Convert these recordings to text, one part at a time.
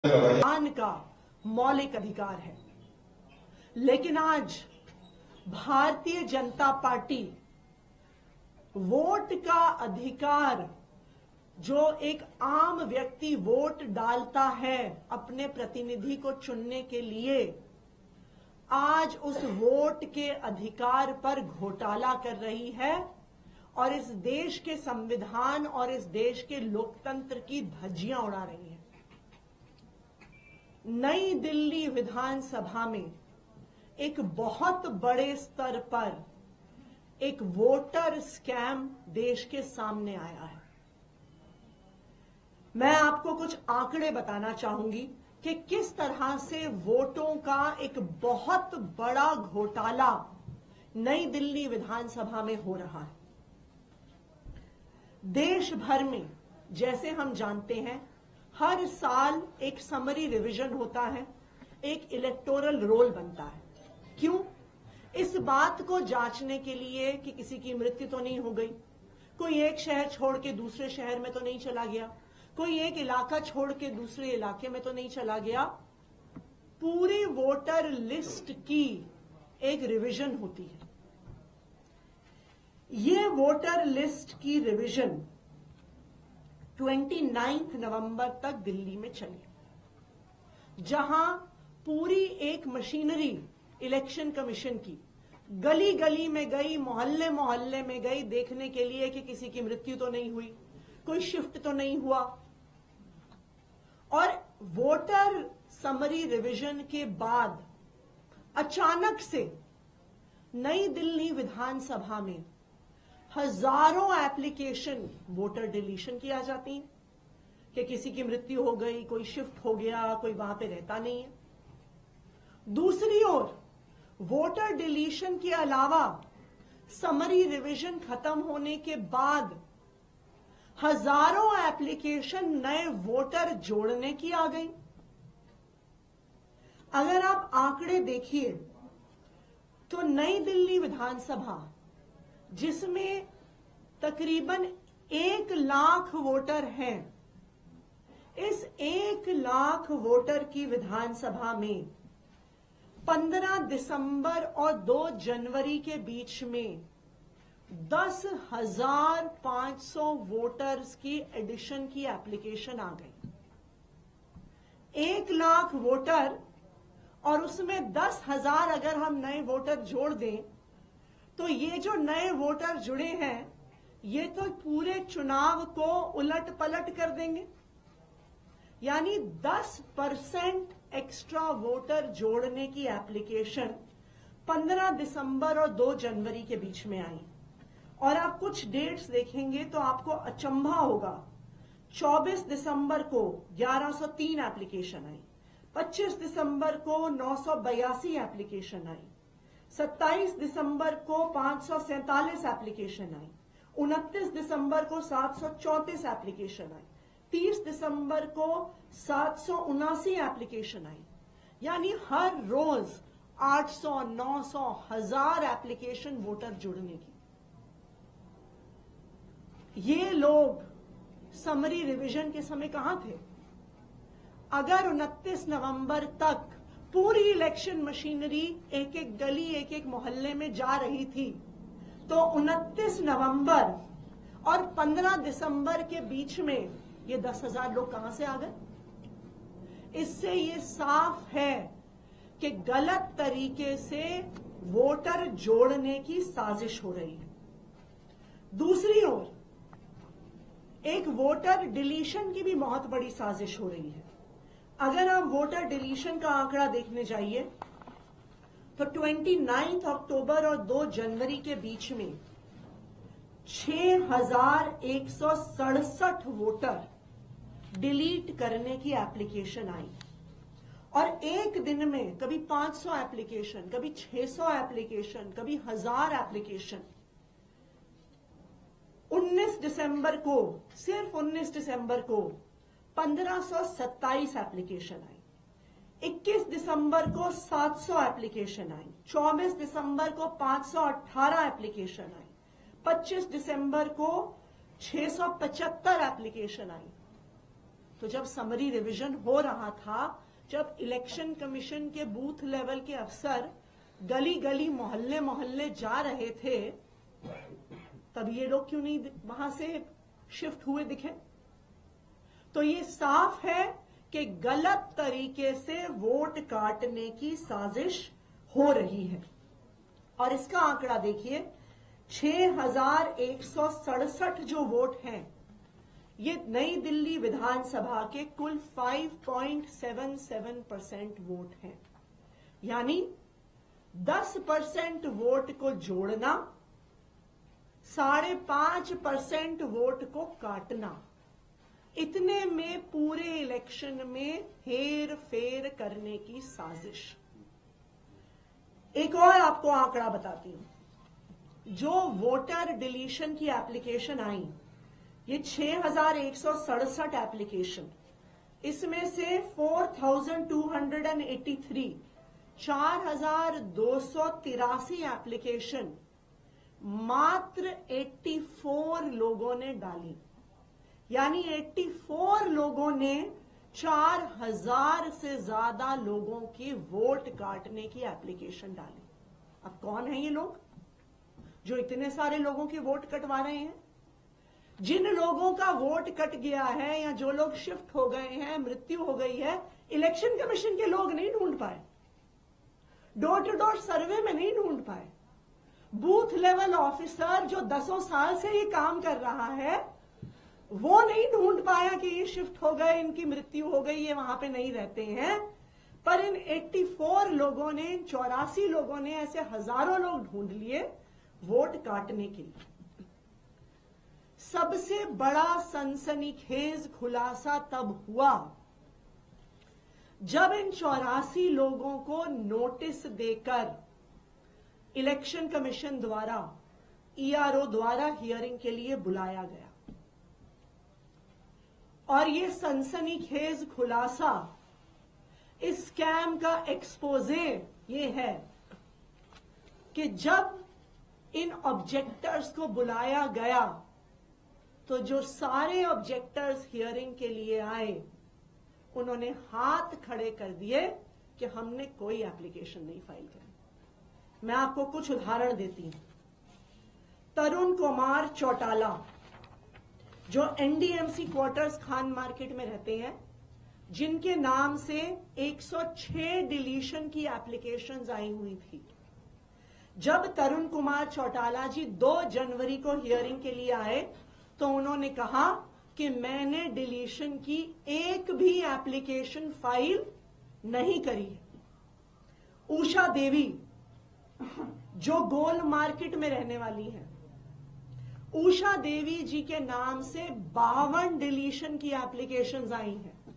मतदान का मौलिक अधिकार है। लेकिन आज भारतीय जनता पार्टी वोट का अधिकार जो एक आम व्यक्ति वोट डालता है अपने प्रतिनिधि को चुनने के लिए, आज उस वोट के अधिकार पर घोटाला कर रही है और इस देश के संविधान और इस देश के लोकतंत्र की धज्जियां उड़ा रही है। नई दिल्ली विधानसभा में एक बहुत बड़े स्तर पर एक वोटर स्कैम देश के सामने आया है। मैं आपको कुछ आंकड़े बताना चाहूंगी कि किस तरह से वोटों का एक बहुत बड़ा घोटाला नई दिल्ली विधानसभा में हो रहा है। देश भर में, जैसे हम जानते हैं, हर साल एक समरी रिवीजन होता है, एक इलेक्टोरल रोल बनता है। क्यों? इस बात को जांचने के लिए कि किसी की मृत्यु तो नहीं हो गई, कोई एक शहर छोड़ के दूसरे शहर में तो नहीं चला गया, कोई एक इलाका छोड़ के दूसरे इलाके में तो नहीं चला गया। पूरी वोटर लिस्ट की एक रिवीजन होती है। ये वोटर लिस्ट की रिवीजन 29 नवंबर तक दिल्ली में चली, जहां पूरी एक मशीनरी इलेक्शन कमीशन की गली गली में गई, मोहल्ले मोहल्ले में गई, देखने के लिए कि किसी की मृत्यु तो नहीं हुई, कोई शिफ्ट तो नहीं हुआ। और वोटर समरी रिवीजन के बाद अचानक से नई दिल्ली विधानसभा में हजारों एप्लीकेशन वोटर डिलीशन की आ जाती हैं कि किसी की मृत्यु हो गई, कोई शिफ्ट हो गया, कोई वहां पे रहता नहीं है। दूसरी ओर वोटर डिलीशन के अलावा समरी रिवीजन खत्म होने के बाद हजारों एप्लीकेशन नए वोटर जोड़ने की आ गई। अगर आप आंकड़े देखिए तो नई दिल्ली विधानसभा, जिसमें तकरीबन 1 लाख वोटर हैं, इस 1 लाख वोटर की विधानसभा में 15 दिसंबर और 2 जनवरी के बीच में 10,500 वोटर्स की एडिशन की एप्लीकेशन आ गई। 1 लाख वोटर और उसमें 10,000 अगर हम नए वोटर जोड़ दें तो ये जो नए वोटर जुड़े हैं ये तो पूरे चुनाव को उलट पलट कर देंगे। यानी 10% एक्स्ट्रा वोटर जोड़ने की एप्लीकेशन 15 दिसंबर और 2 जनवरी के बीच में आई। और आप कुछ डेट्स देखेंगे तो आपको अचंभा होगा। 24 दिसंबर को 1103 एप्लीकेशन आई, 25 दिसंबर को 982 एप्लीकेशन आई, 27 दिसंबर को 547 एप्लीकेशन आई, 29 दिसंबर को 734 एप्लीकेशन आई, 30 दिसंबर को 779 एप्लीकेशन आई। यानी हर रोज 800, 900, 1000 एप्लीकेशन वोटर जुड़ने की। ये लोग समरी रिवीजन के समय कहां थे? अगर 29 नवंबर तक पूरी इलेक्शन मशीनरी एक एक गली, एक एक मोहल्ले में जा रही थी, तो 29 नवंबर और 15 दिसंबर के बीच में ये 10,000 लोग कहां से आ गए? इससे ये साफ है कि गलत तरीके से वोटर जोड़ने की साजिश हो रही है। दूसरी ओर एक वोटर डिलीशन की भी बहुत बड़ी साजिश हो रही है। अगर आप वोटर डिलीशन का आंकड़ा देखने जाइए तो 29 अक्टूबर और 2 जनवरी के बीच में 6,167 वोटर डिलीट करने की एप्लीकेशन आई। और एक दिन में कभी 500 एप्लीकेशन, कभी 600 एप्लीकेशन, कभी 1000 एप्लीकेशन। 19 दिसंबर को, सिर्फ 19 दिसंबर को 1527 एप्लीकेशन आई, 21 दिसंबर को 700 एप्लीकेशन आई, 24 दिसंबर को 518 एप्लीकेशन आई, 25 दिसंबर को 675 एप्लीकेशन आई। तो जब समरी रिवीजन हो रहा था, जब इलेक्शन कमीशन के बूथ लेवल के अफसर गली गली मोहल्ले मोहल्ले जा रहे थे, तब ये लोग क्यों नहीं वहां से शिफ्ट हुए दिखे? तो ये साफ है कि गलत तरीके से वोट काटने की साजिश हो रही है। और इसका आंकड़ा देखिए, 6167 जो वोट हैं, ये नई दिल्ली विधानसभा के कुल 5.77% वोट हैं। यानी 10% वोट को जोड़ना, 5.5% वोट को काटना, इतने में पूरे इलेक्शन में हेर फेर करने की साजिश। एक और आपको आंकड़ा बताती हूं। जो वोटर डिलीशन की एप्लीकेशन आई, ये 6167 एप्लीकेशन, इसमें से 4283 4283 एप्लीकेशन मात्र 84 लोगों ने डाली। यानी 84 लोगों ने 4000 से ज्यादा लोगों की वोट काटने की एप्लीकेशन डाली। अब कौन है ये लोग जो इतने सारे लोगों के वोट कटवा रहे हैं? जिन लोगों का वोट कट गया है या जो लोग शिफ्ट हो गए हैं, मृत्यु हो गई है, इलेक्शन कमीशन के लोग नहीं ढूंढ पाए, डोर टू डोर सर्वे में नहीं ढूंढ पाए, बूथ लेवल ऑफिसर जो 10 साल से ये काम कर रहा है, वो नहीं ढूंढ पाया कि ये शिफ्ट हो गए, इनकी मृत्यु हो गई, ये वहां पे नहीं रहते हैं। पर इन 84 लोगों ने, 84 लोगों ने, ऐसे हजारों लोग ढूंढ लिए वोट काटने के लिए। सबसे बड़ा सनसनीखेज खुलासा तब हुआ जब इन 84 लोगों को नोटिस देकर इलेक्शन कमीशन द्वारा, ईआरओ द्वारा हियरिंग के लिए बुलाया गया। और ये सनसनीखेज खुलासा, इस स्कैम का एक्सपोजे ये है कि जब इन ऑब्जेक्टर्स को बुलाया गया तो जो सारे ऑब्जेक्टर्स हियरिंग के लिए आए, उन्होंने हाथ खड़े कर दिए कि हमने कोई एप्लीकेशन नहीं फाइल करी। मैं आपको कुछ उदाहरण देती हूं। तरुण कुमार चौटाला, जो एनडीएमसी क्वार्टर्स खान मार्केट में रहते हैं, जिनके नाम से 106 डिलीशन की एप्लीकेशंस आई हुई थी। जब तरुण कुमार चौटाला जी 2 जनवरी को हियरिंग के लिए आए तो उन्होंने कहा कि मैंने डिलीशन की एक भी एप्लीकेशन फाइल नहीं करी है। उषा देवी, जो गोल मार्केट में रहने वाली है, उषा देवी जी के नाम से 52 डिलीशन की एप्लीकेशंस आई हैं।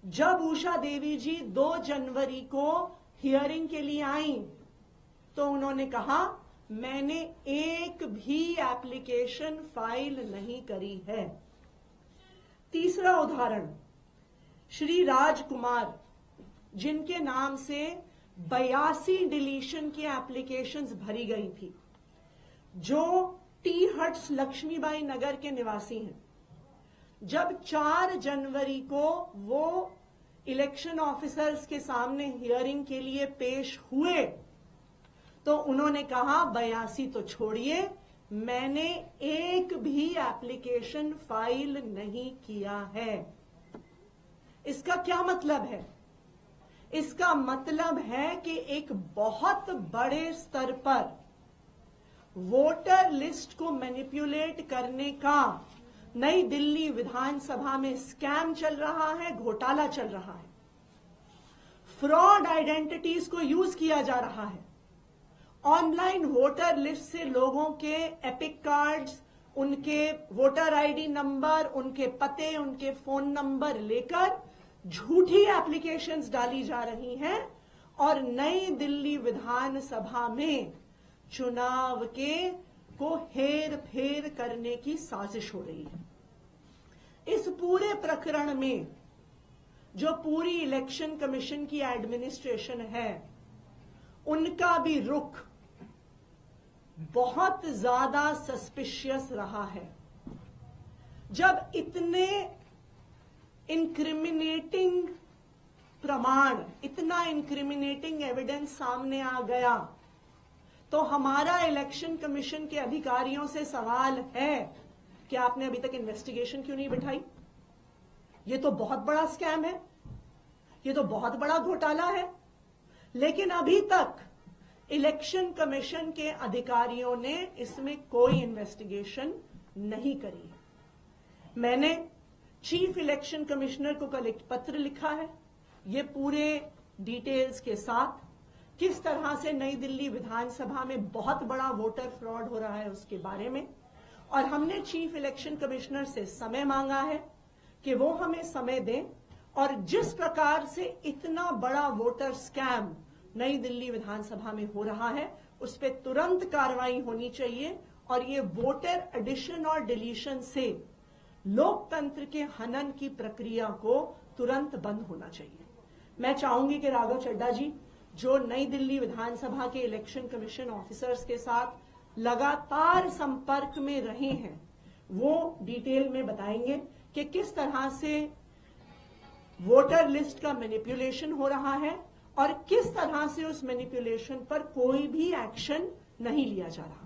जब उषा देवी जी 2 जनवरी को हियरिंग के लिए आई तो उन्होंने कहा मैंने एक भी एप्लीकेशन फाइल नहीं करी है। तीसरा उदाहरण, श्री राजकुमार, जिनके नाम से 82 डिलीशन की एप्लीकेशंस भरी गई थी, जो टी हट्स लक्ष्मीबाई नगर के निवासी हैं। जब 4 जनवरी को वो इलेक्शन ऑफिसर्स के सामने हियरिंग के लिए पेश हुए तो उन्होंने कहा 82 तो छोड़िए, मैंने एक भी एप्लीकेशन फाइल नहीं किया है। इसका क्या मतलब है? इसका मतलब है कि एक बहुत बड़े स्तर पर वोटर लिस्ट को मैनिपुलेट करने का नई दिल्ली विधानसभा में स्कैम चल रहा है, घोटाला चल रहा है। फ्रॉड आइडेंटिटीज को यूज किया जा रहा है। ऑनलाइन वोटर लिस्ट से लोगों के एपिक कार्ड्स, उनके वोटर आईडी नंबर, उनके पते, उनके फोन नंबर लेकर झूठी एप्लीकेशंस डाली जा रही हैं और नई दिल्ली विधानसभा में चुनाव को हेर फेर करने की साजिश हो रही है। इस पूरे प्रकरण में जो पूरी इलेक्शन कमीशन की एडमिनिस्ट्रेशन है, उनका भी रुख बहुत ज्यादा सस्पिशियस रहा है। जब इतने इंक्रिमिनेटिंग प्रमाण, इतना इंक्रिमिनेटिंग एविडेंस सामने आ गया, तो हमारा इलेक्शन कमीशन के अधिकारियों से सवाल है कि आपने अभी तक इन्वेस्टिगेशन क्यों नहीं बिठाई? ये तो बहुत बड़ा स्कैम है, ये तो बहुत बड़ा घोटाला है, लेकिन अभी तक इलेक्शन कमीशन के अधिकारियों ने इसमें कोई इन्वेस्टिगेशन नहीं करी। मैंने चीफ इलेक्शन कमिश्नर को कल एक पत्र लिखा है, ये पूरे डिटेल्स के साथ, किस तरह से नई दिल्ली विधानसभा में बहुत बड़ा वोटर फ्रॉड हो रहा है उसके बारे में, और हमने चीफ इलेक्शन कमिश्नर से समय मांगा है कि वो हमें समय दें, और जिस प्रकार से इतना बड़ा वोटर स्कैम नई दिल्ली विधानसभा में हो रहा है उस पर तुरंत कार्रवाई होनी चाहिए, और ये वोटर एडिशन और डिलीशन से लोकतंत्र के हनन की प्रक्रिया को तुरंत बंद होना चाहिए। मैं चाहूंगी कि राघव चड्ढा जी, जो नई दिल्ली विधानसभा के इलेक्शन कमीशन ऑफिसर्स के साथ लगातार संपर्क में रहे हैं, वो डिटेल में बताएंगे कि किस तरह से वोटर लिस्ट का मैनिपुलेशन हो रहा है और किस तरह से उस मैनिपुलेशन पर कोई भी एक्शन नहीं लिया जा रहा।